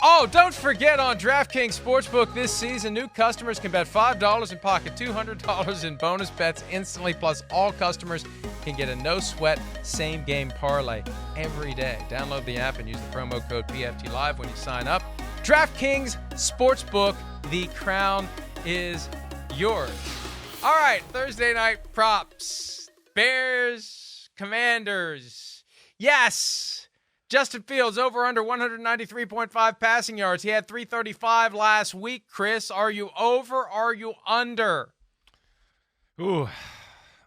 Oh, don't forget on DraftKings Sportsbook this season, new customers can bet $5 and pocket $200 in bonus bets instantly. Plus, all customers can get a no-sweat same-game parlay every day. Download the app and use the promo code PFTLive when you sign up. DraftKings Sportsbook, the crown is yours. All right, Thursday night props. Bears, Commanders. Yes. Justin Fields over under 193.5 passing yards. He had 335 last week. Chris, are you over? Are you under? Ooh,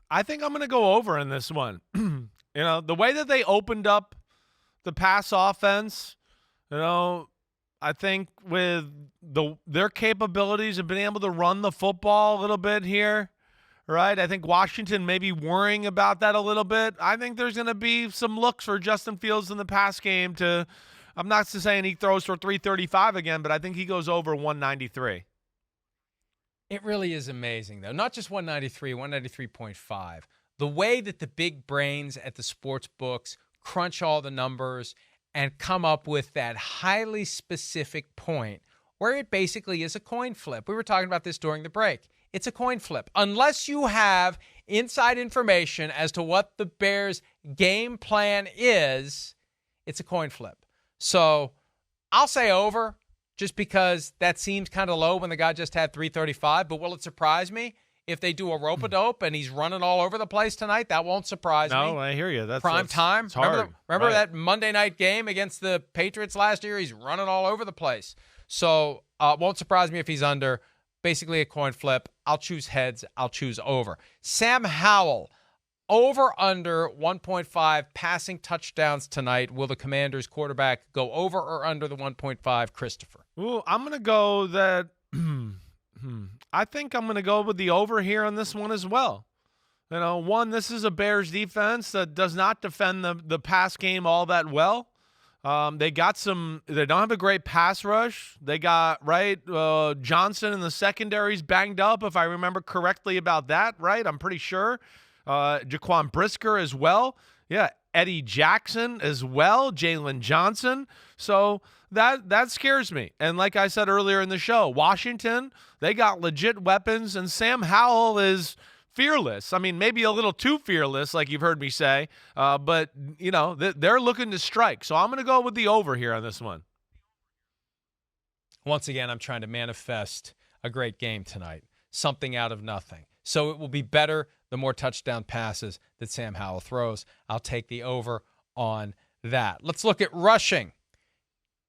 I think I'm going to go over in this one. The way that they opened up the pass offense, I think with their capabilities of being able to run the football a little bit here, right? I think Washington may be worrying about that a little bit. I think there's going to be some looks for Justin Fields in the pass game I'm not saying he throws for 335 again, but I think he goes over 193. It really is amazing, though. Not just 193, 193.5. The way that the big brains at the sports books crunch all the numbers and come up with that highly specific point where it basically is a coin flip. We were talking about this during the break. It's a coin flip. Unless you have inside information as to what the Bears' game plan is, it's a coin flip. So I'll say over just because that seems kind of low when the guy just had 335. But will it surprise me if they do a rope-a-dope and he's running all over the place tonight? That won't surprise me. No, I hear you. That's prime time. It's hard. Remember that Monday night game against the Patriots last year? He's running all over the place. So it won't surprise me if he's under. Basically a coin flip. I'll choose heads. I'll choose over. Sam Howell, over under 1.5 passing touchdowns tonight. Will the Commanders quarterback go over or under the 1.5? Christopher. Ooh, I'm going to go that I think I'm going to go with the over here on this one as well. This is a Bears defense that does not defend the pass game all that well. They don't have a great pass rush. They got, Johnson in the secondary's banged up, if I remember correctly about that, right? I'm pretty sure. Jaquan Brisker as well. Yeah, Eddie Jackson as well, Jalen Johnson. So that scares me. And like I said earlier in the show, Washington, they got legit weapons, and Sam Howell is fearless. I mean, maybe a little too fearless, like you've heard me say, but, they're looking to strike. So I'm going to go with the over here on this one. Once again, I'm trying to manifest a great game tonight, something out of nothing. So it will be better the more touchdown passes that Sam Howell throws. I'll take the over on that. Let's look at rushing.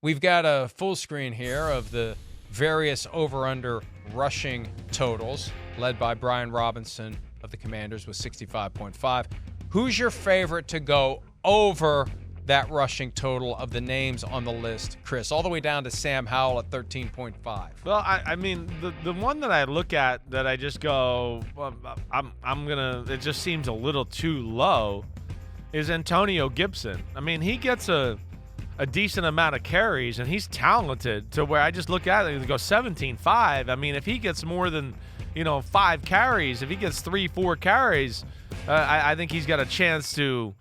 We've got a full screen here of the various over-under rushing totals, led by Brian Robinson of the Commanders with 65.5. Who's your favorite to go over that rushing total of the names on the list, Chris, all the way down to Sam Howell at 13.5? Well, I mean, the one that I look at that I just go, it just seems a little too low, is Antonio Gibson. I mean, he gets a decent amount of carries, and he's talented to where I just look at it and go 17.5. I mean, if he gets more than, 5 carries, if he gets 3-4 carries, I think he's got a chance to,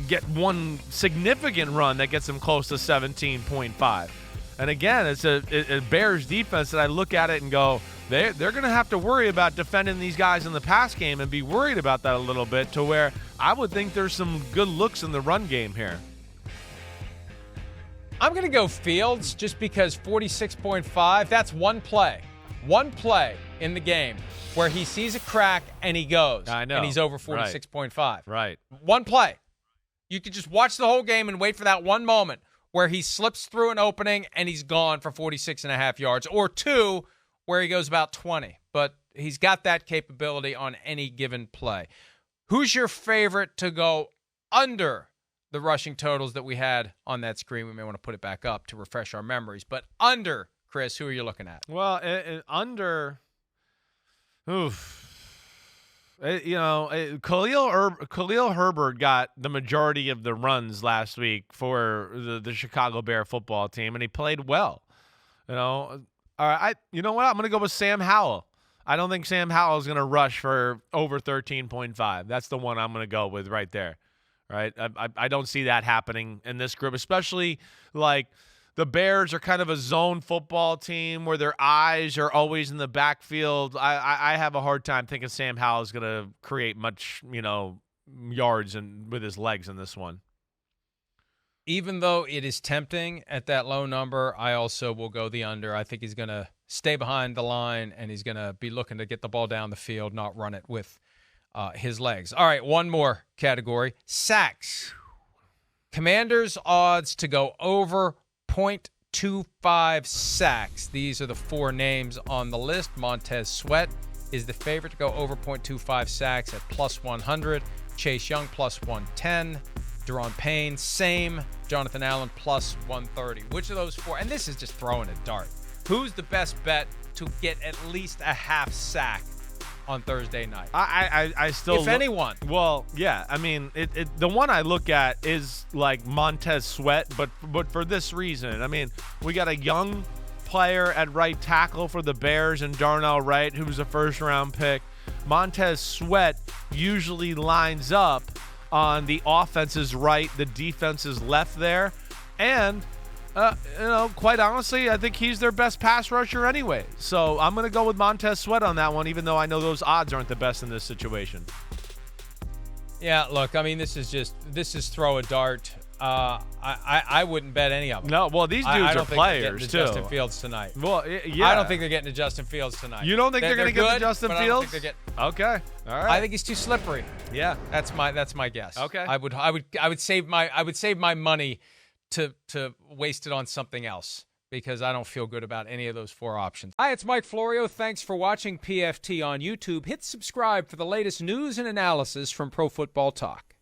get one significant run that gets him close to 17.5. And again, it's a Bears defense that I look at it and go, they're going to have to worry about defending these guys in the pass game and be worried about that a little bit, to where I would think there's some good looks in the run game here. I'm going to go Fields just because 46.5, that's one play in the game where he sees a crack and he goes. I know. And he's over 46.5. Right. One play. You could just watch the whole game and wait for that one moment where he slips through an opening and he's gone for 46.5 yards, or two where he goes about 20. But he's got that capability on any given play. Who's your favorite to go under the rushing totals that we had on that screen? We may want to put it back up to refresh our memories. But under, Chris, who are you looking at? Well, under, Khalil Herbert got the majority of the runs last week for the Chicago Bear football team, and he played well. All right, you know what? I'm going to go with Sam Howell. I don't think Sam Howell is going to rush for over 13.5. That's the one I'm going to go with right there. Right, I don't see that happening in this group, especially like the Bears are kind of a zone football team where their eyes are always in the backfield. I have a hard time thinking Sam Howell is going to create much, yards with his legs in this one. Even though it is tempting at that low number, I also will go the under. I think he's going to stay behind the line, and he's going to be looking to get the ball down the field, not run it with his legs. All right, one more category, sacks. Commanders' odds to go over 0.25 sacks. These are the four names on the list. Montez Sweat is the favorite to go over 0.25 sacks at plus 100. Chase Young plus 110. Deron Payne, same. Jonathan Allen plus 130. Which of those four? And this is just throwing a dart. Who's the best bet to get at least a half sack on Thursday night? I still, if anyone. Well, yeah. I mean, the one I look at is like Montez Sweat, but for this reason. I mean, we got a young player at right tackle for the Bears and Darnell Wright, who's a first-round pick. Montez Sweat usually lines up on the offense's right, the defense's left there. And, quite honestly, I think he's their best pass rusher anyway. So I'm going to go with Montez Sweat on that one, even though I know those odds aren't the best in this situation. Yeah, look, I mean, this is throw a dart. I wouldn't bet any of them. No, well, these dudes are players, too. Justin Fields tonight. Well, yeah. I don't think they're getting to Justin Fields tonight. You don't think they're going to get to Justin Fields? I don't think they're getting. Okay. All right. I think he's too slippery. Yeah. That's my guess. Okay. I would save my money to waste it on something else because I don't feel good about any of those four options. Hi, it's Mike Florio. Thanks for watching PFT on YouTube. Hit subscribe for the latest news and analysis from Pro Football Talk.